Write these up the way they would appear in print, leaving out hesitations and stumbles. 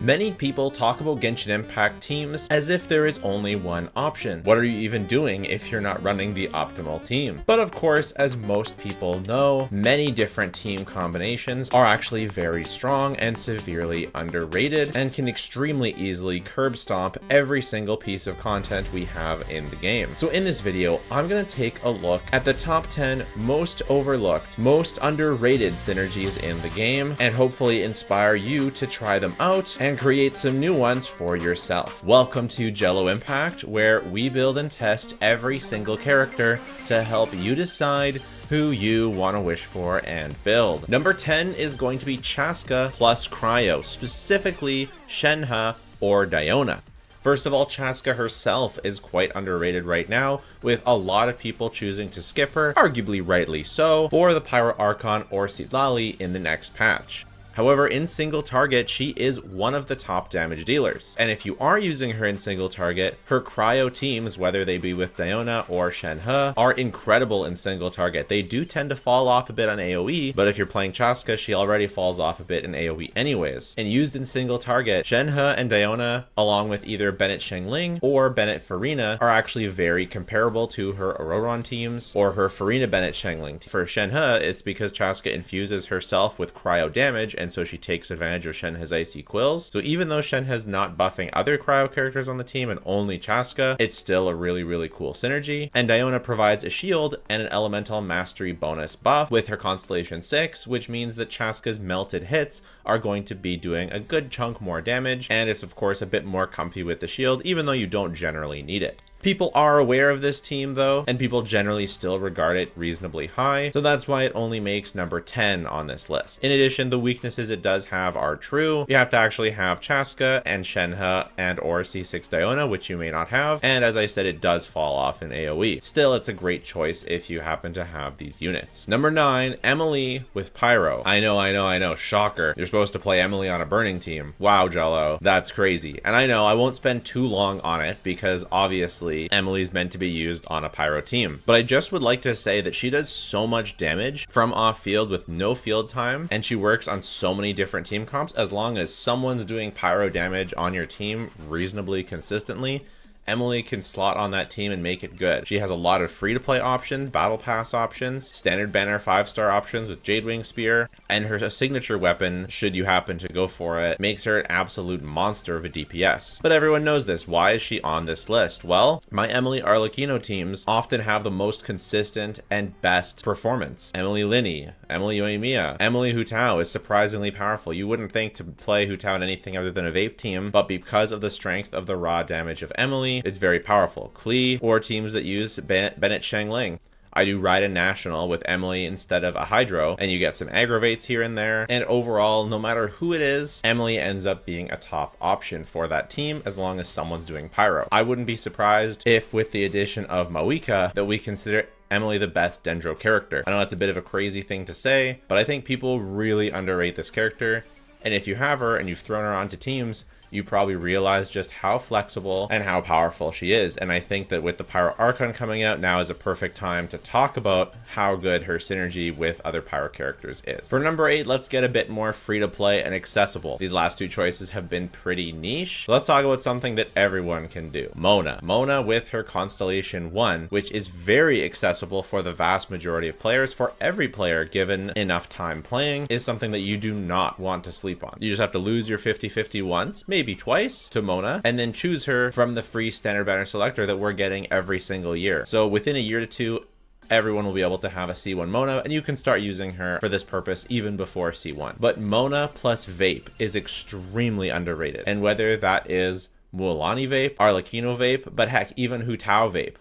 Many people talk about Genshin Impact teams as if there is only one option. What are you even doing if you're not running the optimal team? But of course, as most people know, many different team combinations are actually very strong and severely underrated and can extremely easily curb stomp every single piece of content we have in the game. So in this video, I'm going to take a look at the top 10 most overlooked, most underrated synergies in the game and hopefully inspire you to try them out and create some new ones for yourself. Welcome to Jello Impact, where we build and test every single character to help you decide who you want to wish for and build. Number 10 is going to be Chaska plus Cryo, specifically Shenhe or Diona. First of all, Chaska herself is quite underrated right now, with a lot of people choosing to skip her, arguably rightly so, for the Pyro Archon or Citlali in the next patch. However, in single target, she is one of the top damage dealers. And if you are using her in single target, her cryo teams, whether they be with Diona or Shenhe, are incredible in single target. They do tend to fall off a bit on AoE, but if you're playing Chaska, she already falls off a bit in AoE anyways. And used in single target, Shenhe and Diona, along with either Bennett Xiangling or Bennett Farina, are actually very comparable to her Auroron teams or her Farina Bennett Xiangling. For Shenhe, it's because Chaska infuses herself with cryo damage, and so she takes advantage of Shenhe's icy quills. So even though Shenhe's not buffing other cryo characters on the team and only Chaska, it's still a really cool synergy. And Diona provides a shield and an elemental mastery bonus buff with her Constellation 6, which means that Chaska's melted hits are going to be doing a good chunk more damage, and it's of course a bit more comfy with the shield, even though you don't generally need it. People are aware of this team though, and people generally still regard it reasonably high, so that's why it only makes number 10 on this list. In addition, the weaknesses it does have are true. You have to actually have Chaska and Shenhe and or C6 Diona, which you may not have, and as I said, it does fall off in AoE. Still, it's a great choice if you happen to have these units. Number 9, Emily with Pyro. I know, shocker. You're supposed to play Emily on a burning team. Wow, Jello, that's crazy. And I know I won't spend too long on it because obviously Emily's meant to be used on a pyro team, but I just would like to say that she does so much damage from off field with no field time, and she works on so many different team comps. As long as someone's doing pyro damage on your team reasonably consistently, Emily can slot on that team and make it good. She has a lot of free-to-play options, battle pass options, standard banner 5-star options with Jadewing Spear, and her signature weapon, should you happen to go for it, makes her an absolute monster of a DPS. But everyone knows this. Why is she on this list? Well, my Emily Arlecchino teams often have the most consistent and best performance. Emily Linny, Emily Yoimiya, Emily Hu Tao is surprisingly powerful. You wouldn't think to play Hu Tao in anything other than a vape team, but because of the strength of the raw damage of Emily, it's very powerful. Klee or teams that use Bennett Xiangling. I do Raiden National with Emily instead of a Hydro, and you get some aggravates here and there. And overall, no matter who it is, Emily ends up being a top option for that team as long as someone's doing Pyro. I wouldn't be surprised if with the addition of Mawika that we consider Emily the best Dendro character. I know that's a bit of a crazy thing to say, but I think people really underrate this character. And if you have her and you've thrown her onto teams, you probably realize just how flexible and how powerful she is. And I think that with the Pyro Archon coming out, now is a perfect time to talk about how good her synergy with other Pyro characters is. For number 8, let's get a bit more free to play and accessible. These last two choices have been pretty niche. Let's talk about something that everyone can do. Mona. Mona with her Constellation 1, which is very accessible for the vast majority of players. For every player given enough time playing, is something that you do not want to sleep on. You just have to lose your 50-50 once, maybe twice, to Mona, and then choose her from the free standard banner selector that we're getting every single year. So within a year to two, everyone will be able to have a C1 Mona, and you can start using her for this purpose even before C1. But Mona plus Vape is extremely underrated, and whether that is Mualani Vape, Arlecchino Vape, but heck, even Hu Tao Vape,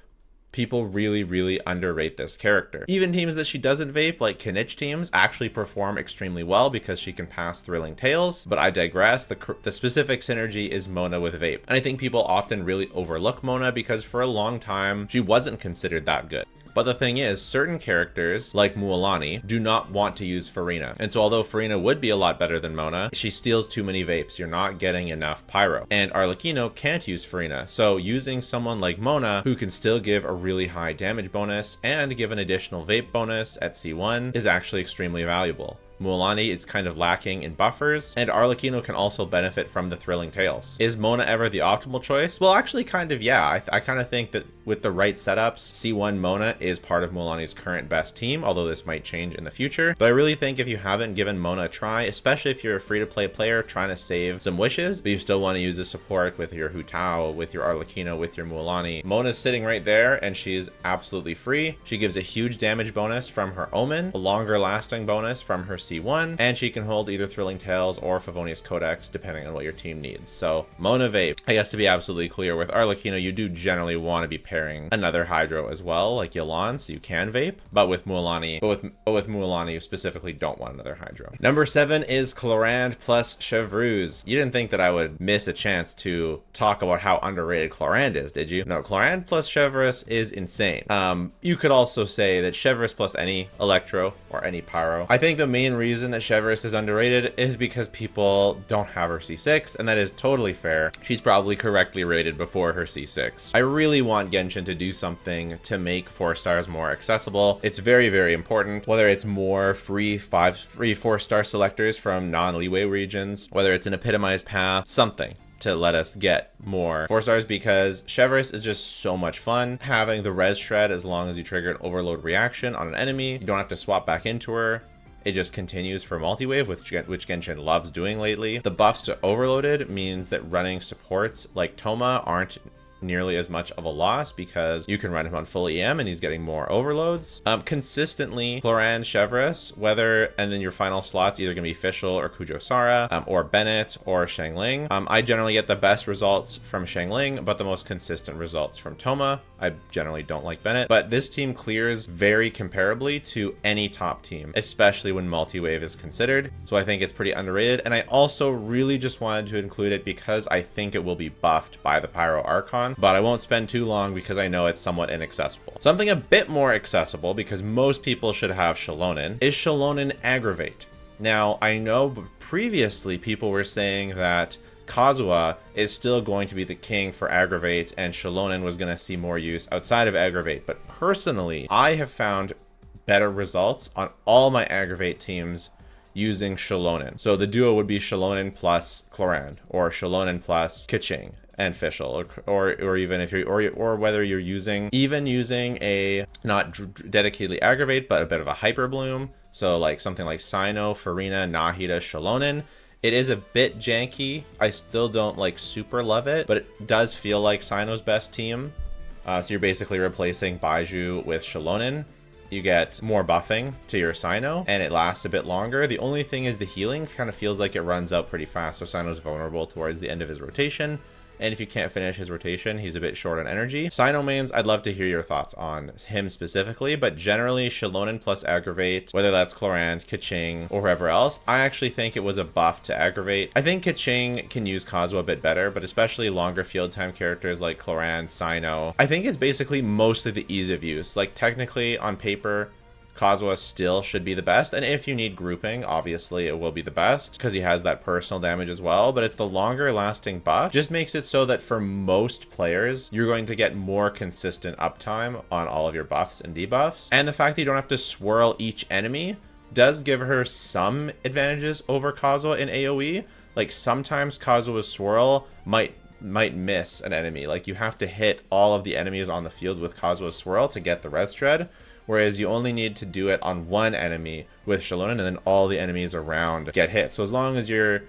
people really underrate this character. Even teams that she doesn't vape, like Kinich teams, actually perform extremely well because she can pass Thrilling Tales, but I digress. The specific synergy is Mona with vape. And I think people often really overlook Mona because for a long time, she wasn't considered that good. But the thing is, certain characters, like Mualani, do not want to use Farina. And so although Farina would be a lot better than Mona, she steals too many vapes. You're not getting enough pyro. And Arlecchino can't use Farina. So using someone like Mona, who can still give a really high damage bonus and give an additional vape bonus at C1, is actually extremely valuable. Mualani is kind of lacking in buffers, and Arlecchino can also benefit from the thrilling tales. Is Mona ever the optimal choice? Well, actually kind of, yeah. I kind of think that with the right setups, C1 Mona is part of Mualani's current best team, although this might change in the future. But I really think if you haven't given Mona a try, especially if you're a free-to-play player trying to save some wishes, but you still want to use the support with your Hu Tao, with your Arlecchino, with your Mualani, Mona's sitting right there, and she's absolutely free. She gives a huge damage bonus from her Omen, a longer lasting bonus from her C1, and she can hold either Thrilling Tales or Favonius Codex, depending on what your team needs. So Mona vape. I guess to be absolutely clear, with Arlecchino, you do generally want to be pairing another Hydro as well, like Yelan, so you can vape. But with Mualani, you specifically don't want another Hydro. Number 7 is Clorinde plus Chevreuse. You didn't think that I would miss a chance to talk about how underrated Clorinde is, did you? No, Clorinde plus Chevreuse is insane. You could also say that Chevreuse plus any Electro or any Pyro. I think the main reason that Chevreuse is underrated is because people don't have her C6, and that is totally fair. She's probably correctly rated before her C6. I really want Genshin to do something to make 4 stars more accessible. It's very, very important, whether it's more free 4-star selectors from non-Liyue regions, whether it's an epitomized path, something to let us get more 4 stars, because Chevreuse is just so much fun. Having the res shred as long as you trigger an overload reaction on an enemy, you don't have to swap back into her. It just continues for multi-wave, which Genshin loves doing lately. The buffs to overloaded means that running supports like Thoma aren't nearly as much of a loss, because you can run him on full EM and he's getting more overloads. Consistently, Clorinde, Chevreuse, and then your final slots either gonna be Fischl or Kujosara, or Bennett or Xiangling. I generally get the best results from Xiangling, but the most consistent results from Thoma. I generally don't like Bennett, but this team clears very comparably to any top team, especially when multi-wave is considered. So I think it's pretty underrated, and I also really just wanted to include it because I think it will be buffed by the Pyro Archon, but I won't spend too long because I know it's somewhat inaccessible. Something a bit more accessible, because most people should have Xilonen, is Xilonen Aggravate. Now, I know previously people were saying that Kazuha is still going to be the king for Aggravate, and Xilonen was going to see more use outside of Aggravate. But personally, I have found better results on all my Aggravate teams using Xilonen. So the duo would be Xilonen plus Clorinde, or Xilonen plus Keqing and Fischl, or even if you're or whether you're using a not dedicatedly Aggravate, but a bit of a Hyper Bloom. So like something like Sino, Farina, Nahida, Xilonen. It is a bit janky. I still don't like super love it, but it does feel like Sino's best team. So you're basically replacing Baizhu with Xilonen. You get more buffing to your Sino, and it lasts a bit longer. The only thing is the healing kind of feels like it runs out pretty fast, so Sino's vulnerable towards the end of his rotation. And if you can't finish his rotation, he's a bit short on energy. Sino mains, I'd love to hear your thoughts on him specifically, but generally Xilonen plus Aggravate, whether that's Clorinde, Keqing, or whoever else, I actually think it was a buff to Aggravate. I think Keqing can use Kazuha a bit better, but especially longer field time characters like Clorinde, Sino, I think it's basically mostly the ease of use. Like technically on paper, Kazuha still should be the best, and if you need grouping, obviously it will be the best because he has that personal damage as well, but it's the longer lasting buff just makes it so that for most players you're going to get more consistent uptime on all of your buffs and debuffs, and the fact that you don't have to swirl each enemy does give her some advantages over Kazuha in AoE. Like sometimes Kazuha's swirl might miss an enemy, like you have to hit all of the enemies on the field with Kazuha's swirl to get the res shred, whereas you only need to do it on one enemy with Xilonen, and then all the enemies around get hit. So as long as your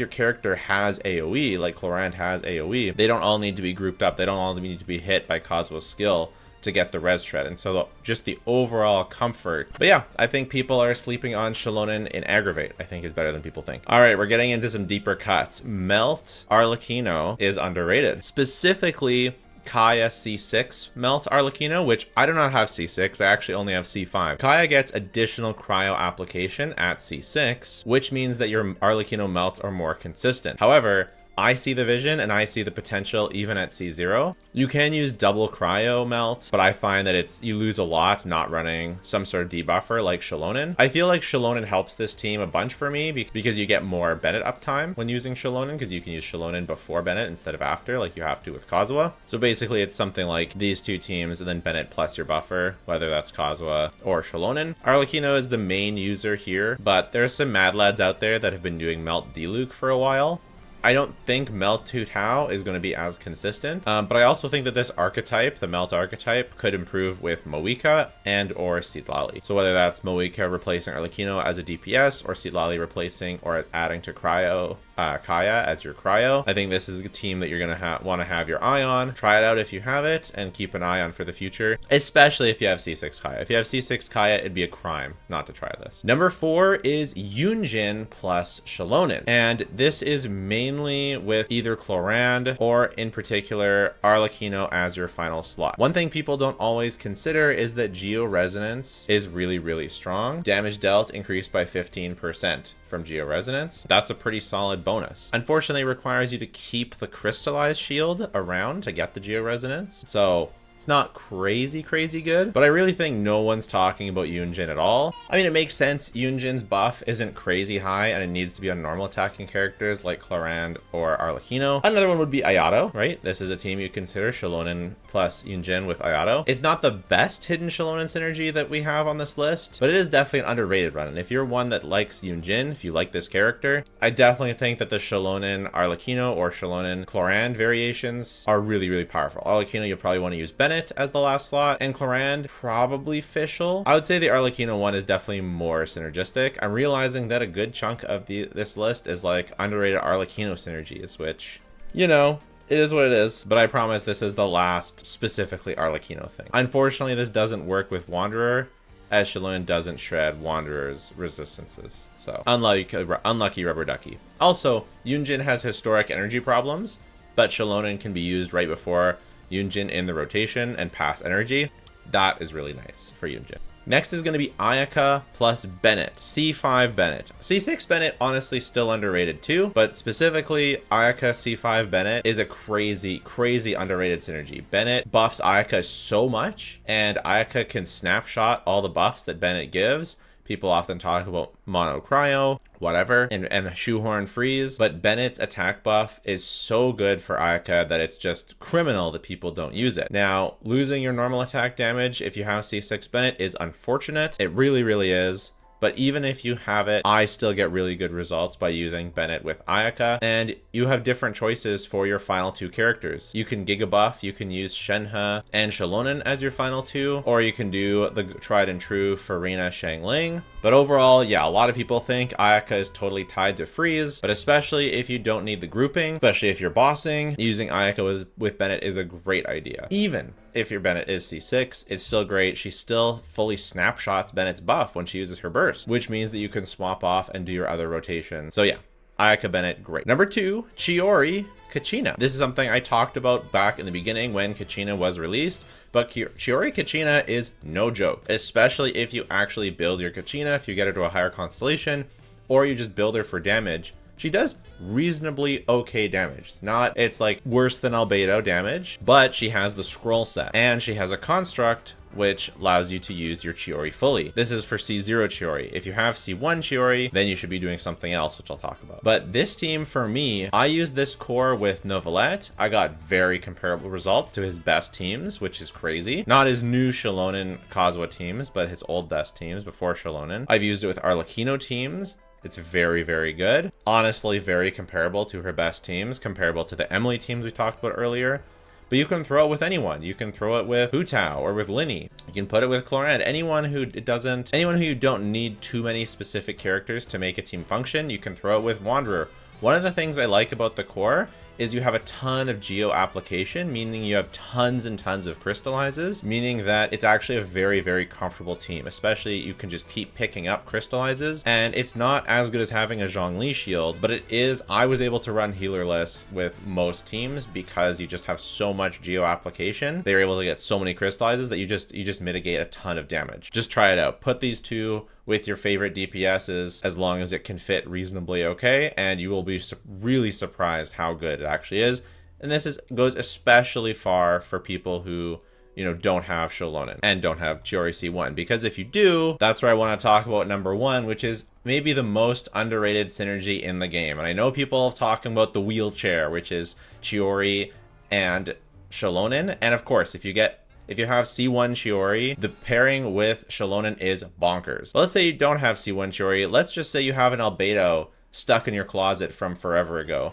character has AoE, like Clorinde has AoE, they don't all need to be grouped up. They don't all need to be hit by Kazuha's skill to get the res shred. And so just the overall comfort. But yeah, I think people are sleeping on Xilonen in Aggravate. I think is better than people think. All right, we're getting into some deeper cuts. Melt Arlecchino is underrated. Specifically, Kaya C6 Melt Arlecchino, which I do not have C6, I actually only have C5. Kaya gets additional cryo application at C6, which means that your Arlecchino melts are more consistent. However, I see the vision and I see the potential even at C0. You can use double cryo melt, but I find that you lose a lot not running some sort of debuffer like Shallonen. I feel like Shallonen helps this team a bunch for me because you get more Bennett uptime when using Shallonen, because you can use Shallonen before Bennett instead of after, like you have to with Kazuha. So basically it's something like these two teams and then Bennett plus your buffer, whether that's Kazuha or Shallonen. Arlecchino is the main user here, but there's some mad lads out there that have been doing Melt Diluc for a while. I don't think Melt Tu Tao is going to be as consistent, but I also think that this archetype, the Melt archetype, could improve with Moika and or Citlali. So whether that's Moika replacing Arlecchino as a DPS or Citlali replacing or adding to Kaya as your cryo, I think this is a team that you're going to want to have your eye on. Try it out if you have it and keep an eye on for the future, especially if you have C6 Kaya. If you have C6 Kaya, it'd be a crime not to try this. Number 4 is Yunjin plus Shallonen, and this is mainly with either Chlorand or in particular Arlecchino as your final slot. One thing people don't always consider is that Geo Resonance is really, really strong. Damage dealt increased by 15% from Geo Resonance. That's a pretty solid bonus. Unfortunately, it requires you to keep the crystallized shield around to get the Geo Resonance. So it's not crazy good, but I really think no one's talking about Yunjin at all. I mean, it makes sense. Yunjin's buff isn't crazy high and it needs to be on normal attacking characters like Chlorand or Arlecchino. Another one would be Ayato, right? This is a team you consider, Shallonen plus Yunjin with Ayato. It's not the best hidden Shallonen synergy that we have on this list, but it is definitely an underrated run. And if you're one that likes Yunjin, if you like this character, I definitely think that the Shallonen Arlecchino or Shallonen Chlorand variations are really, really powerful. Arlecchino, you'll probably want to use Bennett as the last slot, and Chlorand probably Fischl. I would say the Arlecchino one is definitely more synergistic. I'm realizing that a good chunk of this list is like underrated Arlecchino synergies, which, you know, it is what it is, but I promise this is the last specifically Arlecchino thing. Unfortunately, this doesn't work with Wanderer, as Shallonen doesn't shred Wanderer's resistances. So unlucky rubber ducky. Also, Yunjin has historic energy problems, but Shallonen can be used right before Yunjin in the rotation and pass energy. That is really nice for Yunjin. Next is going to be Ayaka plus Bennett. C5 Bennett. C6 Bennett, honestly, still underrated too, but specifically Ayaka C5 Bennett is a crazy underrated synergy. Bennett buffs Ayaka so much, and Ayaka can snapshot all the buffs that Bennett gives. People often talk about mono cryo, whatever, and shoehorn freeze, but Bennett's attack buff is so good for Ayaka that it's just criminal that people don't use it. Now, losing your normal attack damage if you have C6 Bennett is unfortunate. It really, really is. But even if you have it, I still get really good results by using Bennett with Ayaka. And you have different choices for your final two characters. You can Giga Buff, you can use Shenhe and Shallonen as your final two, or you can do the tried and true Farina Shangling. But overall, yeah, a lot of people think Ayaka is totally tied to freeze, but especially if you don't need the grouping, especially if you're bossing, using Ayaka with Bennett is a great idea. Even if your Bennett is C6, it's still great. She still fully snapshots Bennett's buff when she uses her burst, which means that you can swap off and do your other rotation. So yeah, Ayaka Bennett, great. Number 2, Chiori Kachina. This is something I talked about back in the beginning when Kachina was released, but Chiori Kachina is no joke, especially if you actually build your Kachina, if you get her to a higher constellation, or you just build her for damage. She does reasonably okay damage. It's like worse than Albedo damage, but she has the scroll set and she has a construct which allows you to use your Chiori fully. This is for C0 Chiori. If you have C1 Chiori, then you should be doing something else, which I'll talk about. But this team, for me, I used this core with Novelette. I got very comparable results to his best teams, which is crazy. Not his new Shallonen Kazuha teams, but his old best teams before Shallonen. I've used it with Arlecchino teams. It's very, very good. Honestly, very comparable to her best teams, comparable to the Emily teams we talked about earlier. But you can throw it with anyone. You can throw it with Hu Tao or with Linny. You can put it with Chlorand. Anyone who you don't need too many specific characters to make a team function, you can throw it with Wanderer. One of the things I like about the core is you have a ton of geo application, meaning you have tons and tons of crystallizes, meaning that it's actually a very, very comfortable team, especially you can just keep picking up crystallizes. And it's not as good as having a Zhongli shield, but it is. I was able to run healerless with most teams because you just have so much geo application. They're able to get so many crystallizes that you just mitigate a ton of damage. Just try it out. Put these two with your favorite DPSs as long as it can fit reasonably okay, and you will be really surprised how good it actually is. And this goes especially far for people who, you know, don't have Sholonen and don't have Chiori C1, because if you do, that's where I want to talk about number one, which is maybe the most underrated synergy in the game. And I know people have talking about the wheelchair, which is Chiori and Sholonen, and of course, if you have C1 Chiori, the pairing with Sholonen is bonkers. Let's say you don't have C1 Chiori. Let's just say you have an Albedo stuck in your closet from forever ago.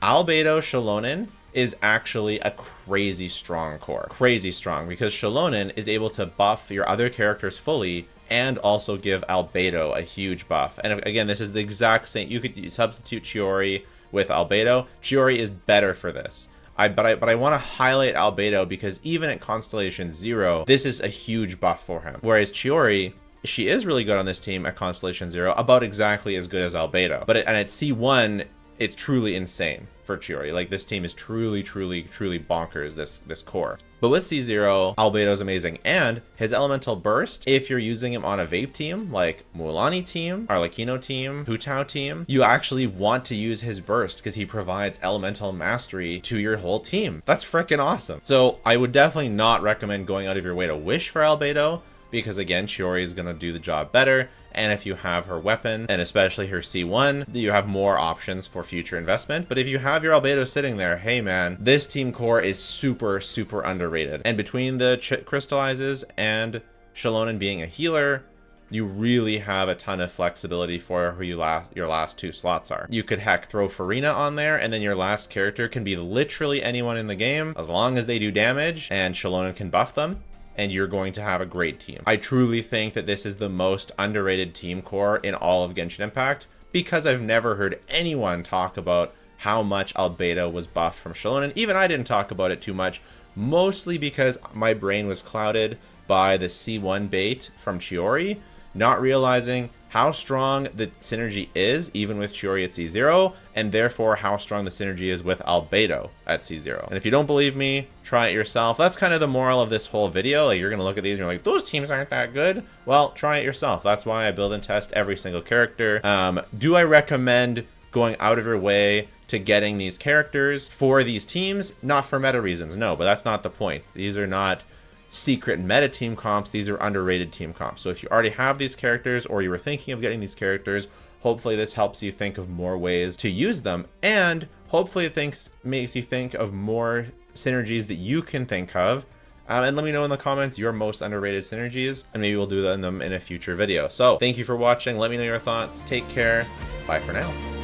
Albedo Sholonen is actually a crazy strong core. Crazy strong, because Sholonen is able to buff your other characters fully and also give Albedo a huge buff. And again, this is the exact same. You could substitute Chiori with Albedo. Chiori is better for this. But I want to highlight Albedo because even at Constellation 0, this is a huge buff for him. Whereas Chiori, she is really good on this team at Constellation 0, about exactly as good as Albedo. But at C1, it's truly insane for Chiori. Like, this team is truly bonkers, this core. But with C0, Albedo's amazing, and his elemental burst, if you're using him on a Vape team, like Mualani team, Arlecchino team, Hu Tao team, you actually want to use his burst because he provides elemental mastery to your whole team. That's freaking awesome. So I would definitely not recommend going out of your way to wish for Albedo, because again, Chiori is going to do the job better. And if you have her weapon, and especially her C1, you have more options for future investment. But if you have your Albedo sitting there, hey man, this team core is super underrated. And between the crystallizes and Sholonen being a healer, you really have a ton of flexibility for who your last two slots are. You could heck throw Farina on there, and then your last character can be literally anyone in the game, as long as they do damage and Sholonen can buff them, and you're going to have a great team. I truly think that this is the most underrated team core in all of Genshin Impact, because I've never heard anyone talk about how much Albedo was buffed from Sholonen. Even I didn't talk about it too much, mostly because my brain was clouded by the C1 bait from Chiori, not realizing how strong the synergy is even with Chiori at C0, and therefore how strong the synergy is with Albedo at C0. And if you don't believe me, try it yourself. That's kind of the moral of this whole video. Like, you're gonna look at these and you're like, those teams aren't that good. Well, try it yourself. That's why I build and test every single character. Do I recommend going out of your way to getting these characters for these teams? Not for meta reasons, no, but that's not the point. These are not secret meta team comps, these are underrated team comps. So if you already have these characters, or you were thinking of getting these characters, hopefully this helps you think of more ways to use them, and hopefully it makes you think of more synergies that you can think of. And let me know in the comments your most underrated synergies, and maybe we'll do them in a future video. So thank you for watching. Let me know your thoughts. Take care. Bye for now.